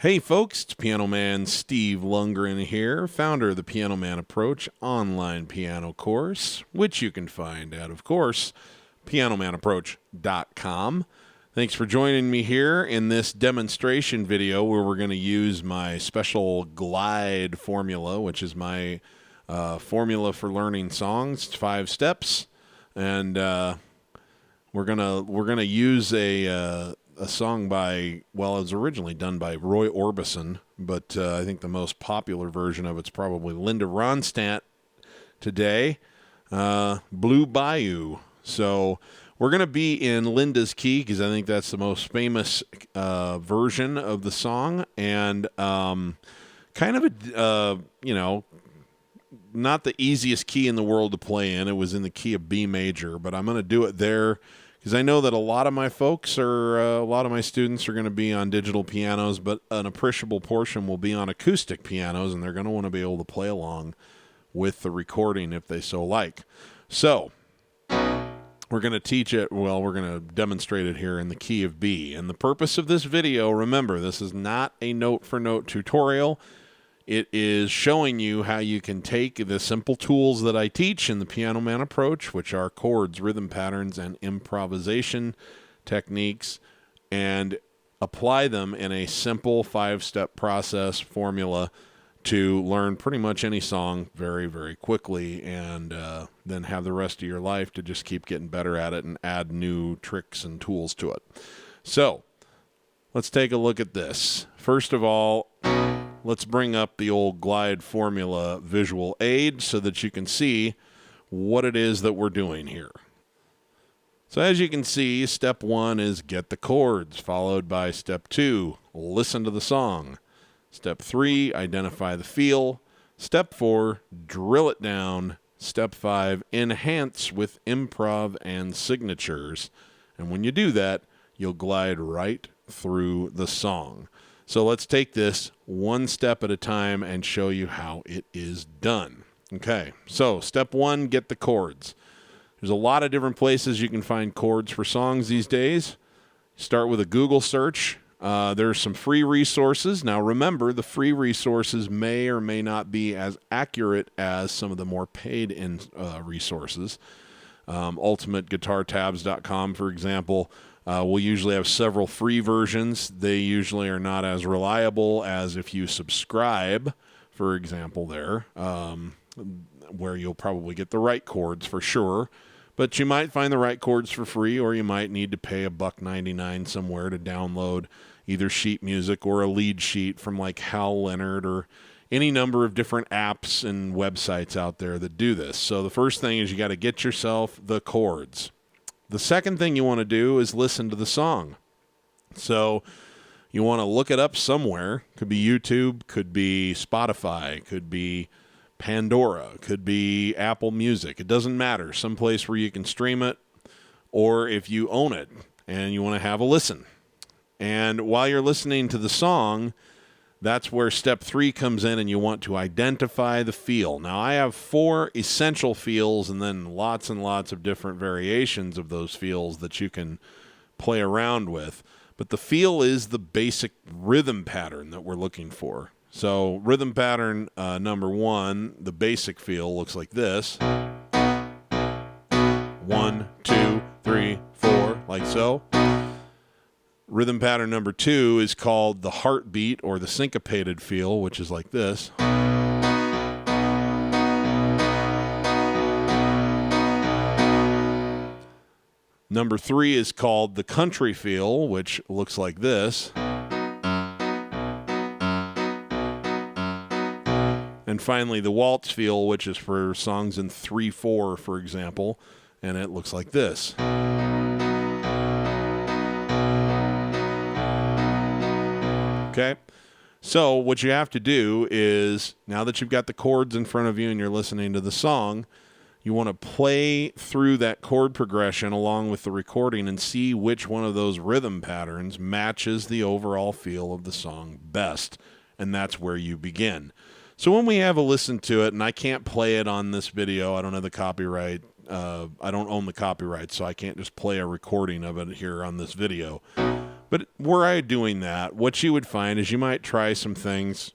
Hey folks, it's Piano Man Steve Lungrin here, founder of the Piano Man Approach online piano course, which you can find at, of course, pianomanapproach.com. Thanks for joining me here in this demonstration video where we're going to use my special glide formula, which is my formula for learning songs. It's 5 steps, and we're gonna use a song by, well, it was originally done by Roy Orbison, but I think the most popular version of it's probably Linda Ronstadt today, Blue Bayou. So we're going to be in Linda's key because I think that's the most famous version of the song, and kind of a, not the easiest key in the world to play in. It was in the key of B major, but I'm going to do it there because I know that a lot of my folks a lot of my students are going to be on digital pianos, but an appreciable portion will be on acoustic pianos, and they're going to want to be able to play along with the recording if they so like. So we're going to teach it, well, we're going to demonstrate it here in the key of B. And the purpose of this video, remember, this is not a note-for-note tutorial. It is showing you how you can take the simple tools that I teach in the Piano Man Approach, which are chords, rhythm patterns, and improvisation techniques, and apply them in a simple 5-step process formula to learn pretty much any song very, very quickly, and then have the rest of your life to just keep getting better at it and add new tricks and tools to it. So let's take a look at this. First of all, let's bring up the old glide formula visual aid so that you can see what it is that we're doing here. So as you can see, step 1 is get the chords, followed by step 2, listen to the song. Step 3, identify the feel. Step 4, drill it down. Step 5, enhance with improv and signatures. And when you do that, you'll glide right through the song. So let's take this one step at a time and show you how it is done. Okay, so step 1, get the chords. There's a lot of different places you can find chords for songs these days. Start with a Google search. There's some free resources. Now remember, the free resources may or may not be as accurate as some of the more paid resources. UltimateGuitarTabs.com, for example, will usually have several free versions. They usually are not as reliable as if you subscribe, for example, there, where you'll probably get the right chords for sure. But you might find the right chords for free, or you might need to pay $1.99 somewhere to download either sheet music or a lead sheet from like Hal Leonard or any number of different apps and websites out there that do this. So the first thing is you got to get yourself the chords. The second thing you want to do is listen to the song. So you want to look it up somewhere. Could be YouTube, could be Spotify, could be Pandora, could be Apple Music. It doesn't matter. Someplace where you can stream it, or if you own it and you want to have a listen. And while you're listening to the song, that's where step 3 comes in, and you want to identify the feel. Now, I have 4 essential feels and then lots and lots of different variations of those feels that you can play around with. But the feel is the basic rhythm pattern that we're looking for. So rhythm pattern number 1, the basic feel looks like this. 1, 2, 3, 4, like so. Rhythm pattern number 2 is called the heartbeat or the syncopated feel, which is like this. Number 3 is called the country feel, which looks like this. And finally, the waltz feel, which is for songs in 3/4, for example, and it looks like this. Okay, so what you have to do is, now that you've got the chords in front of you and you're listening to the song, you want to play through that chord progression along with the recording and see which one of those rhythm patterns matches the overall feel of the song best, and that's where you begin. So when we have a listen to it, and I can't play it on this video, I don't have the copyright, I don't own the copyright, so I can't just play a recording of it here on this video. But were I doing that, what you would find is you might try some things,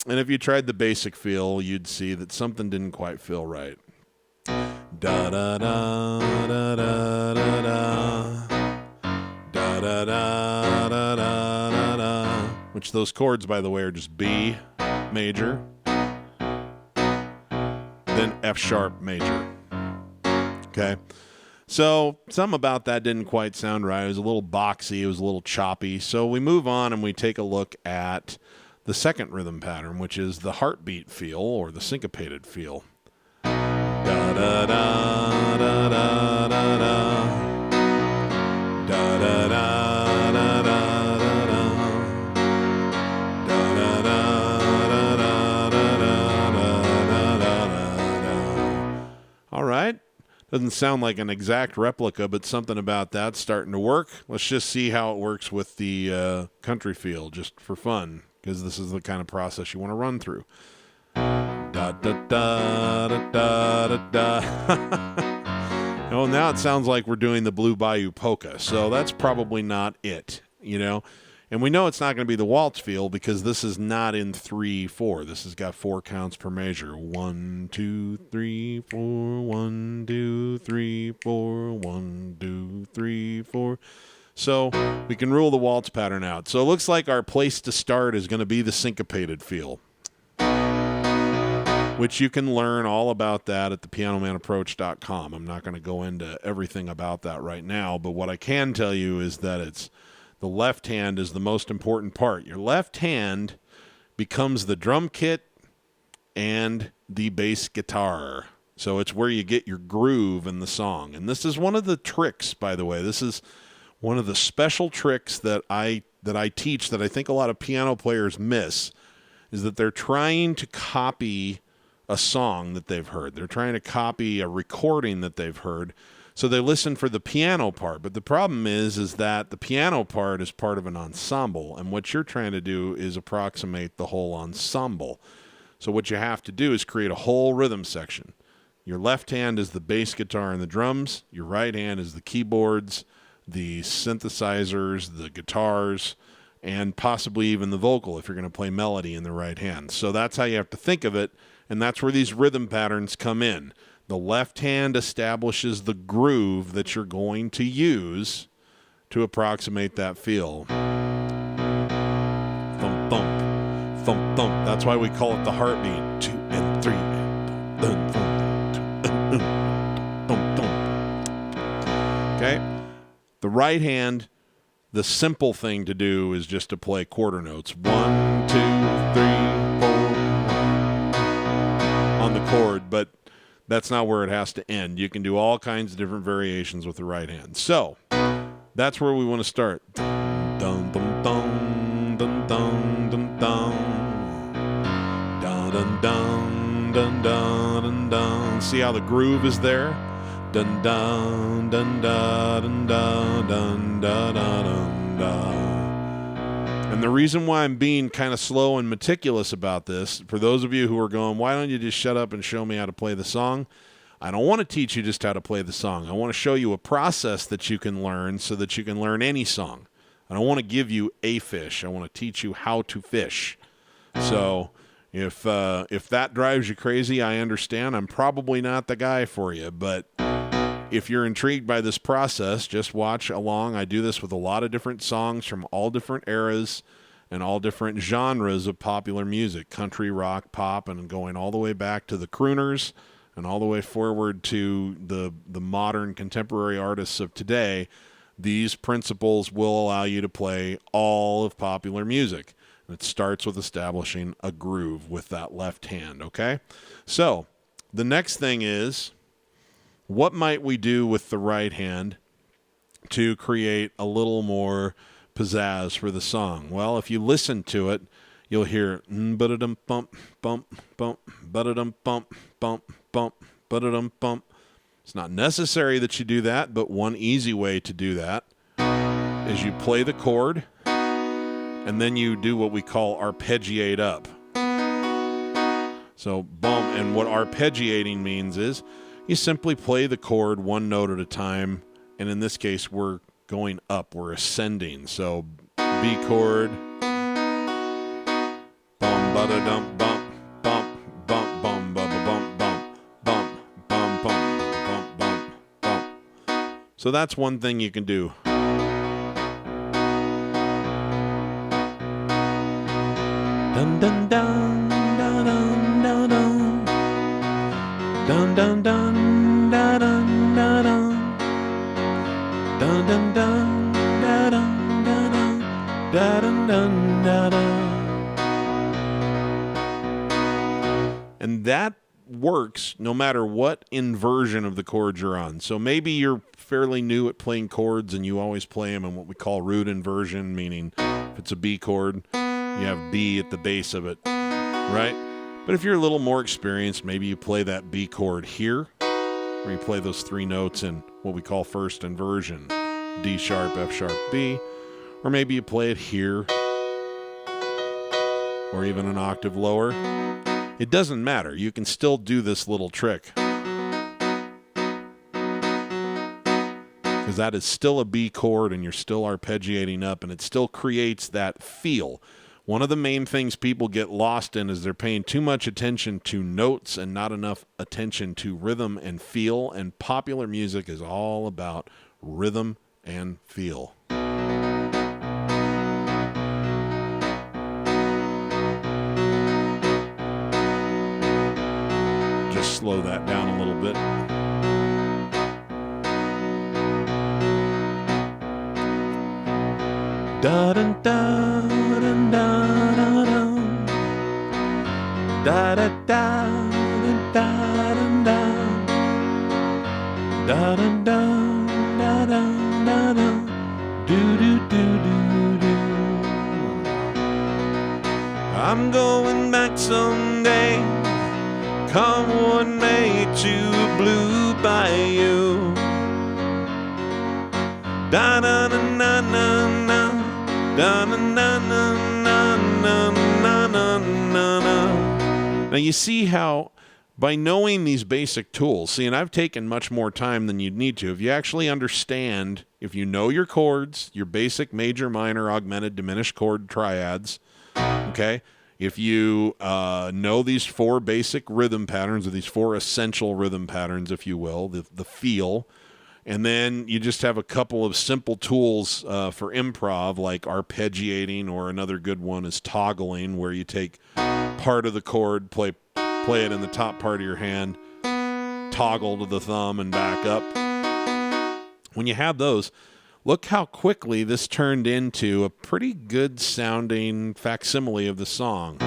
and if you tried the basic feel, you'd see that something didn't quite feel right. Da da da da da da da da da da da da da. Which those chords, by the way, are just B major, then F sharp major. Okay. So something about that didn't quite sound right. It was a little boxy. It was a little choppy. So we move on and we take a look at the second rhythm pattern, which is the heartbeat feel or the syncopated feel. Da da da da da da da da da da da da. All right. Doesn't sound like an exact replica, but something about that's starting to work. Let's just see how it works with the country feel, just for fun, because this is the kind of process you want to run through. Da da da da da da da. Oh, now it sounds like we're doing the Blue Bayou polka, so that's probably not it, you know. And we know it's not going to be the waltz feel because this is not in 3/4. This has got 4 counts per measure. 1, 2, 3, 4. 1, 2, 3, 4. 1, 2, 3, 4. So we can rule the waltz pattern out. So it looks like our place to start is going to be the syncopated feel, which you can learn all about that at thepianomanapproach.com. I'm not going to go into everything about that right now, but what I can tell you is that the left hand is the most important part. Your left hand becomes the drum kit and the bass guitar. So it's where you get your groove in the song. And this is one of the tricks, by the way. This is one of the special tricks that I teach that I think a lot of piano players miss, is that they're trying to copy a song that they've heard. They're trying to copy a recording that they've heard. So they listen for the piano part, but the problem is that the piano part is part of an ensemble, and what you're trying to do is approximate the whole ensemble. So what you have to do is create a whole rhythm section. Your left hand is the bass guitar and the drums. Your right hand is the keyboards, the synthesizers, the guitars, and possibly even the vocal if you're going to play melody in the right hand. So that's how you have to think of it, and that's where these rhythm patterns come in. The left hand establishes the groove that you're going to use to approximate that feel. Thump, thump, thump, thump. That's why we call it the heartbeat. 2 and 3. Thump, thump, thump, thump. Okay? The right hand, the simple thing to do is just to play quarter notes. 1, 2, 3, 4 on the chord, but that's not where it has to end. You can do all kinds of different variations with the right hand. So that's where we want to start. Dun, dun, dun, dun, dun, dun, dun, dun. Dun, dun, dun, dun, dun, dun. See how the groove is there? Dun, dun, dun, dun, dun, dun, dun, dun, dun. And the reason why I'm being kind of slow and meticulous about this, for those of you who are going, why don't you just shut up and show me how to play the song? I don't want to teach you just how to play the song. I want to show you a process that you can learn so that you can learn any song. I don't want to give you a fish. I want to teach you how to fish. So if that drives you crazy, I understand. I'm probably not the guy for you, but if you're intrigued by this process, just watch along. I do this with a lot of different songs from all different eras and all different genres of popular music, country, rock, pop, and going all the way back to the crooners and all the way forward to the modern contemporary artists of today. These principles will allow you to play all of popular music. And it starts with establishing a groove with that left hand, okay? So the next thing is, what might we do with the right hand to create a little more pizzazz for the song? Well, if you listen to it, you'll hear ba-da-dum bump bump bump ba-da-dum bump bump bump ba-da-dum bump. It's not necessary that you do that, but one easy way to do that is you play the chord and then you do what we call arpeggiate up. So bump, and what arpeggiating means is you simply play the chord one note at a time, and in this case we're going up. We're ascending. So B chord, bum ba da dum bump bump bump bum ba ba bump bump bump bum bum bump bump bump. So that's one thing you can do. Dun dun dun dun dun dun dun dun dun dun dun dun dun dun dun dun dun dun dun dun. And that works no matter what inversion of the chords you're on. So maybe you're fairly new at playing chords and you always play them in what we call root inversion, meaning if it's a B chord, you have B at the base of it, right? But if you're a little more experienced, maybe you play that B chord here, or you play those 3 notes in what we call first inversion, D sharp, F sharp, B, or maybe you play it here, or even an octave lower. It doesn't matter. You can still do this little trick, because that is still a B chord and you're still arpeggiating up, and it still creates that feel. One of the main things people get lost in is they're paying too much attention to notes and not enough attention to rhythm and feel, and popular music is all about rhythm and feel. Just slow that down a little bit. Da da da da da da da da da da da da da do do do do do. I'm going back someday, come what may, to Blue Bayou. Da da da na na na. Now you see how by knowing these basic tools, and I've taken much more time than you'd need to, if you actually understand, if you know your chords, your basic major, minor, augmented, diminished chord triads, okay? If you know these 4 basic rhythm patterns, or these 4 essential rhythm patterns, if you will, the feel, and then you just have a couple of simple tools for improv, like arpeggiating, or another good one is toggling, where you take part of the chord, play it in the top part of your hand, toggle to the thumb and back up. When you have those, look how quickly this turned into a pretty good sounding facsimile of the song.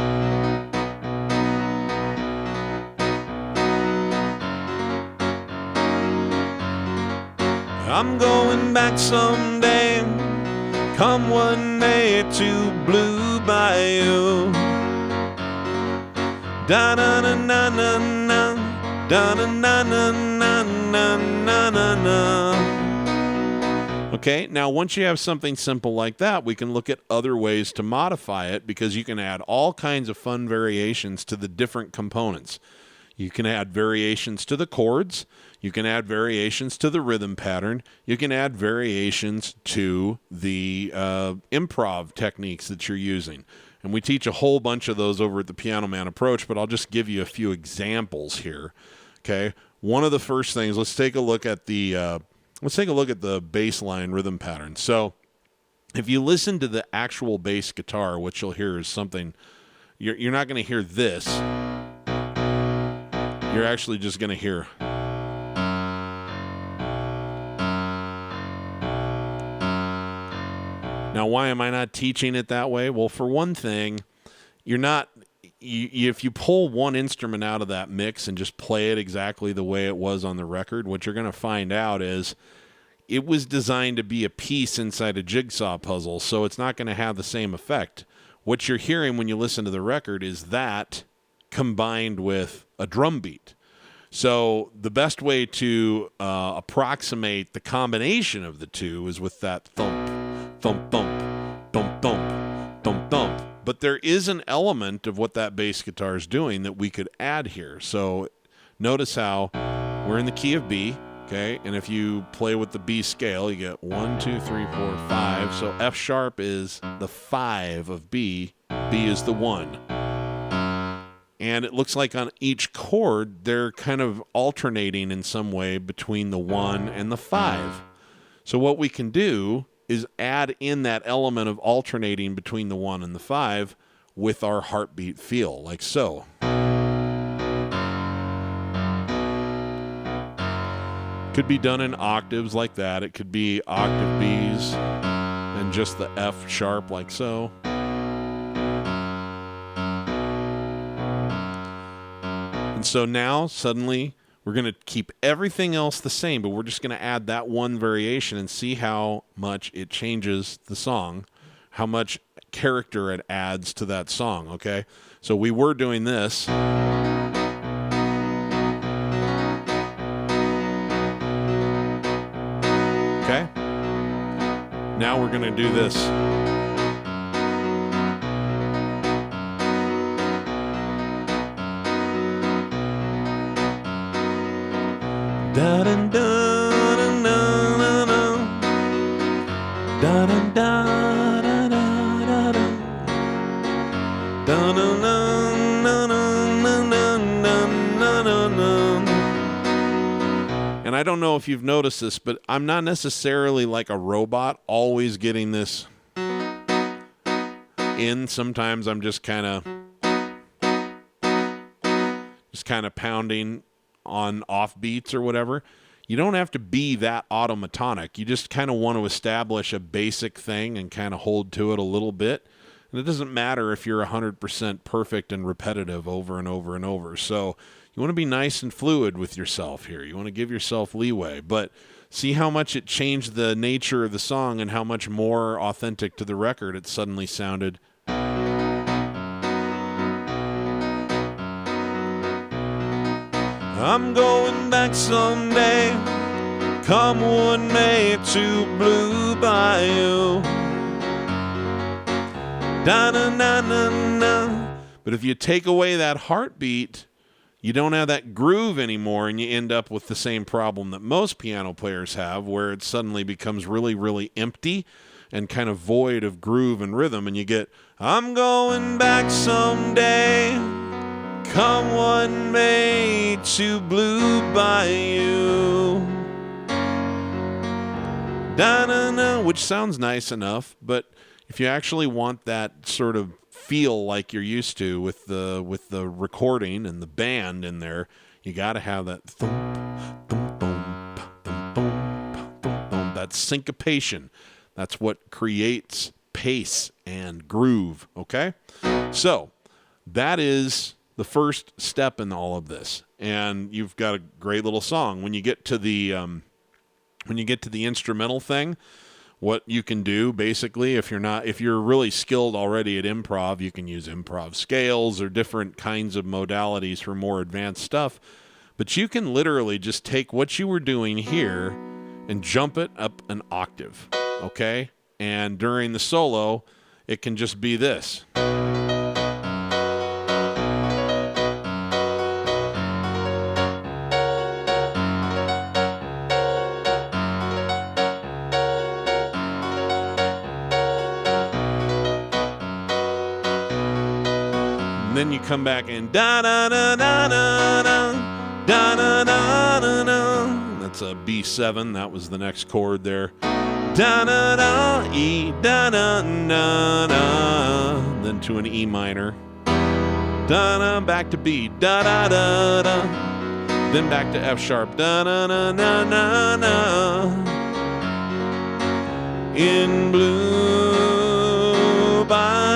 I'm going back someday, come one day, to Blue Bayou. Da na na na na na, da na na na na na na na na. Okay, now once you have something simple like that, we can look at other ways to modify it, because you can add all kinds of fun variations to the different components. You can add variations to the chords. You can add variations to the rhythm pattern. You can add variations to the improv techniques that you're using. And we teach a whole bunch of those over at the Piano Man Approach, but I'll just give you a few examples here. Okay, one of the first things, let's take a look at the bass line rhythm pattern. So if you listen to the actual bass guitar, what you'll hear is something, you're not going to hear this. You're actually just going to hear. Now, why am I not teaching it that way? Well, for one thing, if you pull one instrument out of that mix and just play it exactly the way it was on the record, what you're going to find out is it was designed to be a piece inside a jigsaw puzzle, so it's not going to have the same effect. What you're hearing when you listen to the record is that combined with a drum beat. So the best way to approximate the combination of the two is with that thump, thump, thump, thump, thump, thump, thump. But there is an element of what that bass guitar is doing that we could add here. So notice how we're in the key of B. Okay, and if you play with the B scale, you get 1, 2, 3, 4, 5. So F sharp is the 5 of B. B is the 1. And it looks like on each chord, they're kind of alternating in some way between the 1 and the 5. So what we can do is add in that element of alternating between the 1 and the 5 with our heartbeat feel, like so. Could be done in octaves like that. It could be octave Bs and just the F sharp like so. And so now suddenly we're going to keep everything else the same, but we're just going to add that one variation and see how much it changes the song, how much character it adds to that song, okay? So we were doing this. Okay? Now we're going to do this. Da da da da da da da da da da da da da. And I don't know if you've noticed this, but I'm not necessarily like a robot always getting this in. Sometimes I'm just kind of pounding on off beats or whatever. You don't have to be that automatonic. You just kind of want to establish a basic thing and kind of hold to it a little bit. And it doesn't matter if you're 100% perfect and repetitive over and over and over. So you want to be nice and fluid with yourself here. You want to give yourself leeway. But see how much it changed the nature of the song and how much more authentic to the record it suddenly sounded. I'm going back someday, come what may, to Blue Bayou. Da-na-na-na-na. But if you take away that heartbeat, you don't have that groove anymore, and you end up with the same problem that most piano players have, where it suddenly becomes really, really empty and kind of void of groove and rhythm, and you get, I'm going back someday, come what may, to Blue Bayou. Da-na-na, which sounds nice enough, but if you actually want that sort of feel like you're used to with the recording and the band in there, you got to have that thump, thump, thump, thump, thump, thump, thump, that syncopation. That's what creates pace and groove, okay? So that is the first step in all of this, and you've got a great little song. When you get to the instrumental thing, what you can do basically, if you're really skilled already at improv, you can use Improv Scales or different kinds of modalities for more advanced stuff. But you can literally just take what you were doing here and jump it up an octave, okay? And during the solo, it can just be this. And then you come back and da da da da da da da da da da da. That's a B7. That was the next chord there. Da da da E da da da da. Then to an E minor. Da da back to B da da da da. Then back to F sharp da da da da da da. In Blue Bayou.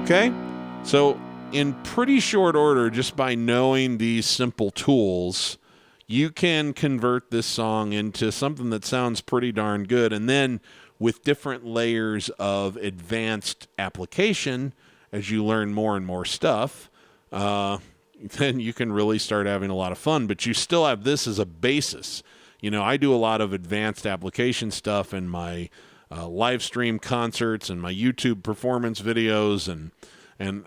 Okay, so in pretty short order, just by knowing these simple tools, you can convert this song into something that sounds pretty darn good. And then with different layers of advanced application, as you learn more and more stuff, then you can really start having a lot of fun. But you still have this as a basis. You know, I do a lot of advanced application stuff in my live stream concerts and my YouTube performance videos and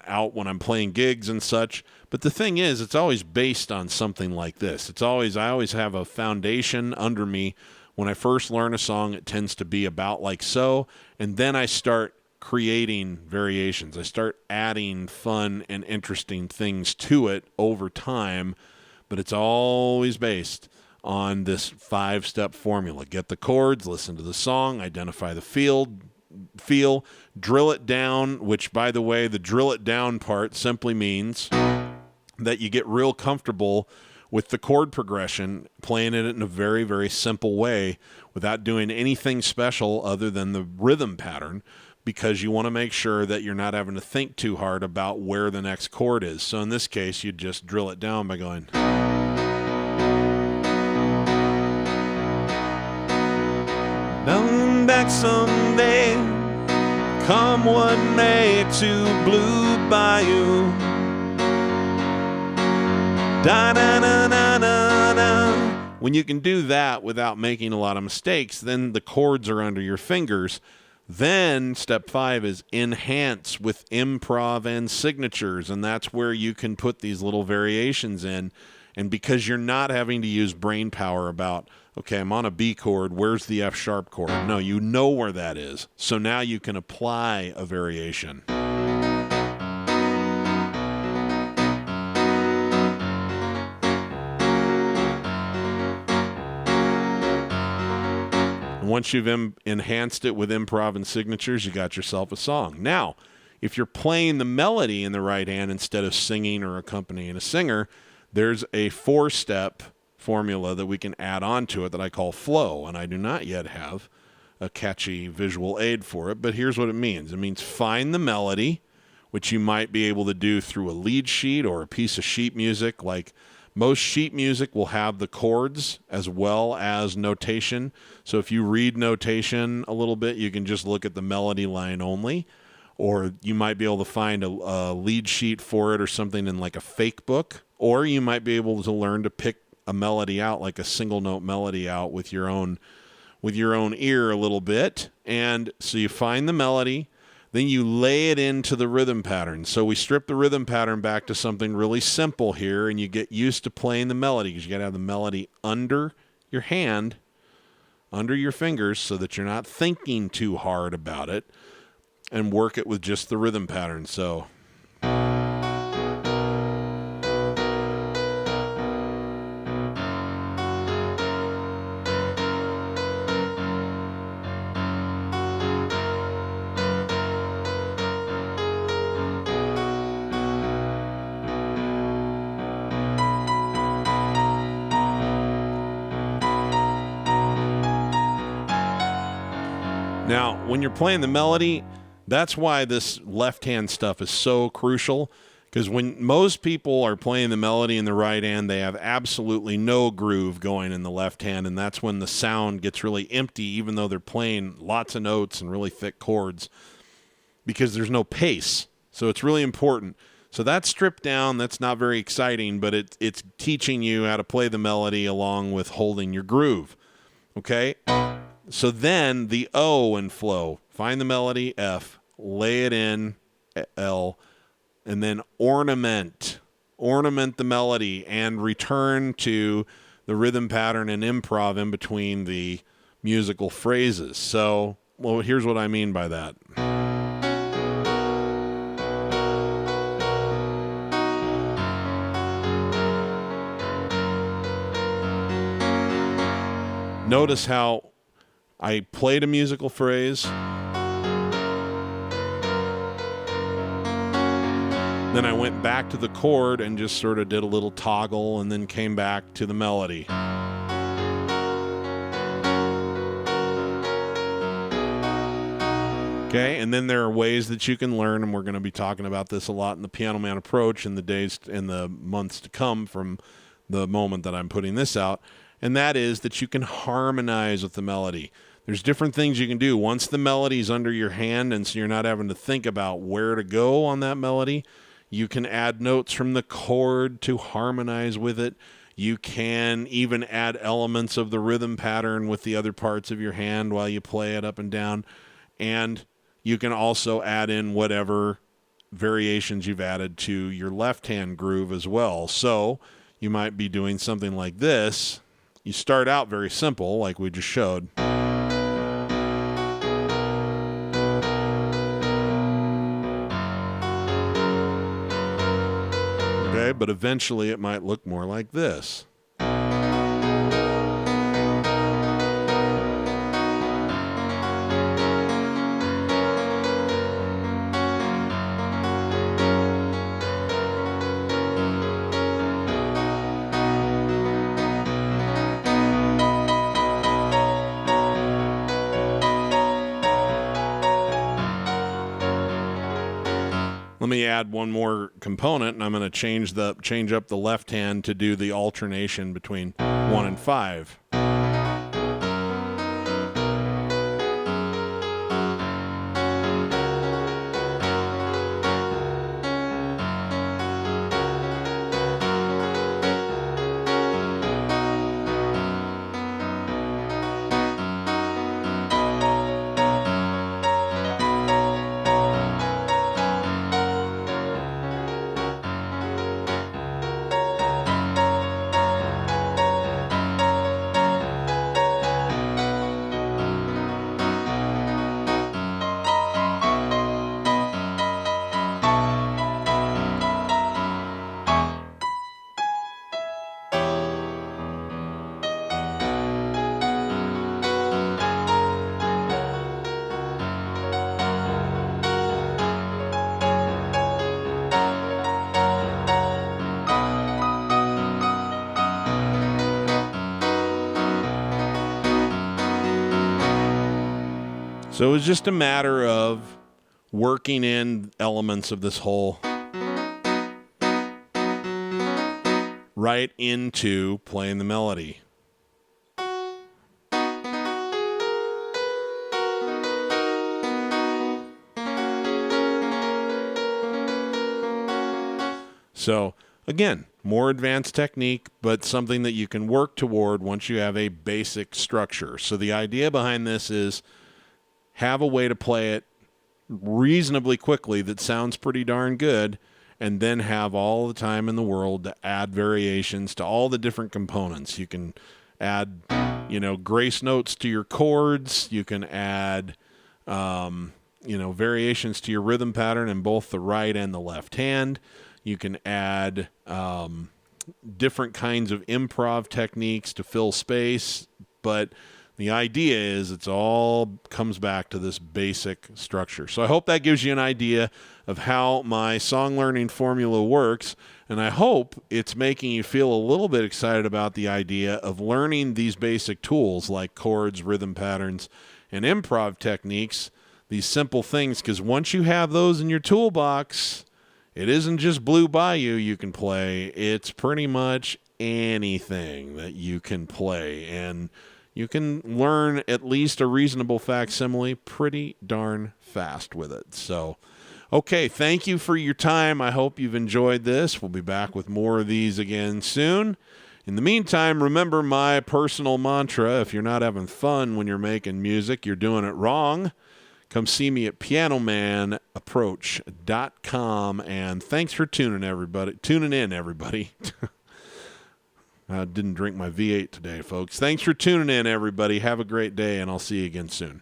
out when I'm playing gigs and such. But the thing is, it's always based on something like this. I always have a foundation under me. When I first learn a song, it tends to be about like so, and then I start creating variations. I start adding fun and interesting things to it over time, but it's always based on this 5-step formula. Get the chords, listen to the song, identify the feel, drill it down, which, by the way, the drill it down part simply means that you get real comfortable with the chord progression, playing it in a very, very simple way without doing anything special other than the rhythm pattern, because you want to make sure that you're not having to think too hard about where the next chord is. So in this case, you just drill it down by going... Down back someday, come what may, to Blue Bayou. Da-da-da-da-da-da. When you can do that without making a lot of mistakes, then the chords are under your fingers. Then step 5 is enhance with improv and signatures, and that's where you can put these little variations in. And because you're not having to use brain power about, okay, I'm on a B chord, where's the F sharp chord? No, you know where that is. So now you can apply a variation. And once you've enhanced it with improv and signatures, you got yourself a song. Now, if you're playing the melody in the right hand instead of singing or accompanying a singer, there's a 4-step formula that we can add on to it that I call flow, and I do not yet have a catchy visual aid for it, but here's what it means. It means find the melody, which you might be able to do through a lead sheet or a piece of sheet music. Like most sheet music will have the chords as well as notation, so if you read notation a little bit, you can just look at the melody line only. Or you might be able to find a lead sheet for it or something in like a fake book. Or you might be able to learn to pick a melody out, like a single note melody out with your own ear a little bit. And so you find the melody, then you lay it into the rhythm pattern. So we strip the rhythm pattern back to something really simple here, and you get used to playing the melody because you got to have the melody under your hand, under your fingers, so that you're not thinking too hard about it, and work it with just the rhythm pattern. So now, when you're playing the melody, that's why this left-hand stuff is so crucial, because when most people are playing the melody in the right hand, they have absolutely no groove going in the left hand, and that's when the sound gets really empty, even though they're playing lots of notes and really thick chords, because there's no pace. So it's really important. So that's stripped down. That's not very exciting, but it's teaching you how to play the melody along with holding your groove. Okay? So then the O in flow. Find the melody, F, lay it in, L, and then ornament the melody and return to the rhythm pattern and improv in between the musical phrases. So, well, here's what I mean by that. Notice how I played a musical phrase, then I went back to the chord and just sort of did a little toggle and then came back to the melody. Okay, and then there are ways that you can learn, and we're going to be talking about this a lot in the Piano Man approach in the days and the months to come from the moment that I'm putting this out, and that is that you can harmonize with the melody. There's different things you can do. Once the melody's under your hand and so you're not having to think about where to go on that melody, you can add notes from the chord to harmonize with it. You can even add elements of the rhythm pattern with the other parts of your hand while you play it up and down. And you can also add in whatever variations you've added to your left hand groove as well. So you might be doing something like this. You start out very simple, like we just showed. Okay, but eventually it might look more like this. Let me add one more component, and I'm going to change up the left hand to do the alternation between 1 and 5. So it was just a matter of working in elements of this whole right into playing the melody. So again, more advanced technique, but something that you can work toward once you have a basic structure. So the idea behind this is have a way to play it reasonably quickly that sounds pretty darn good, and then have all the time in the world to add variations to all the different components. You can add, grace notes to your chords. You can add, variations to your rhythm pattern in both the right and the left hand. You can add different kinds of improv techniques to fill space, but the idea is it's all comes back to this basic structure. So I hope that gives you an idea of how my song learning formula works, and I hope it's making you feel a little bit excited about the idea of learning these basic tools like chords, rhythm patterns, and improv techniques, these simple things, because once you have those in your toolbox, it isn't just Blue Bayou you can play. It's pretty much anything that you can play, and you can learn at least a reasonable facsimile pretty darn fast with it. So, okay, thank you for your time. I hope you've enjoyed this. We'll be back with more of these again soon. In the meantime, remember my personal mantra: if you're not having fun when you're making music, you're doing it wrong. Come see me at pianomanapproach.com, and thanks for tuning in, everybody. I didn't drink my V8 today, folks. Thanks for tuning in, everybody. Have a great day, and I'll see you again soon.